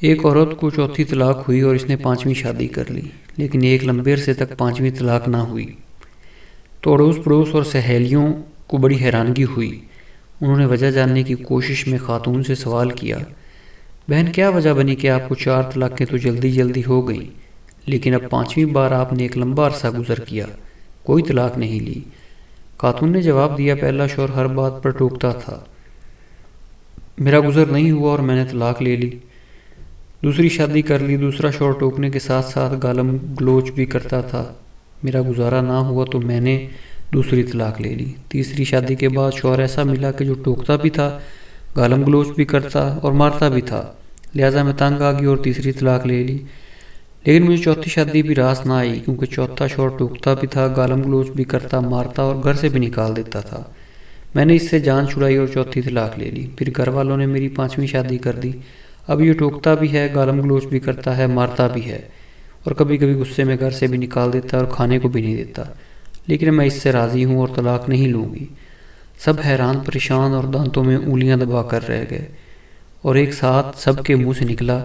ایک عورت کو چوتھی طلاق ہوئی اور اس نے 5ویں شادی کر لی، لیکن ایک لمبے عرصے تک 5ویں طلاق نہ ہوئی تو اڑوس پڑوس اور سہیلیوں کو بڑی حیرانگی ہوئی۔ انہوں نے وجہ جاننے کی کوشش میں خاتون سے سوال کیا، بہن کیا وجہ بنی کہ آپ کو 4 طلاقیں تو جلدی جلدی ہو گئیں، لیکن اب 5ویں بار آپ نے ایک لمبا عرصہ گزر کیا، کوئی طلاق نہیں لی؟ خاتون نے جواب دیا، پہلا شوہر ہر بات پر ٹوکتا تھا، میرا گزر نہیں ہوا اور میں نے طلاق لے لی۔ دوسری شادی کر لی، دوسرا شوہر ٹوکنے کے ساتھ ساتھ گالم گلوچ بھی کرتا تھا، میرا گزارا نہ ہوا تو میں نے دوسری طلاق لے لی۔ تیسری شادی کے بعد شوہر ایسا ملا کہ جو ٹوکتا بھی تھا، گالم گلوچ بھی کرتا اور مارتا بھی تھا، لہٰذا میں تنگ آ گئی اور تیسری طلاق لے لی۔ لیکن مجھے چوتھی شادی بھی راس نہ آئی، کیونکہ چوتھا شوہر ٹوکتا بھی تھا، گالم گلوچ بھی کرتا، مارتا اور گھر سے بھی نکال دیتا تھا۔ میں نے اس سے جان چھڑائی اور چوتھی طلاق لے لی۔ پھر گھر والوں نے میری 5ویں شادی کر دی۔ اب یہ ٹوکتا بھی ہے، گالم گلوچ بھی کرتا ہے، مارتا بھی ہے، اور کبھی کبھی غصے میں گھر سے بھی نکال دیتا ہے اور کھانے کو بھی نہیں دیتا، لیکن میں اس سے راضی ہوں اور طلاق نہیں لوں گی۔ سب حیران پریشان اور دانتوں میں انگلیاں دبا کر رہ گئے، اور ایک ساتھ سب کے منہ سے نکلا،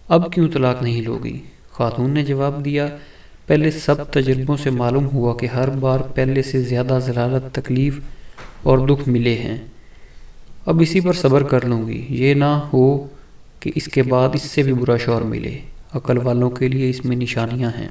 اب کیوں طلاق نہیں لوگی؟ خاتون نے جواب دیا، پہلے سب تجربوں سے معلوم ہوا کہ ہر بار پہلے سے زیادہ ذلت، تکلیف اور دکھ ملے ہیں، اب اسی پر صبر کر لوں گی، یہ نہ ہو کہ اس کے بعد اس سے بھی برا شوہر ملے۔ عقل والوں کے لیے اس میں نشانیاں ہیں۔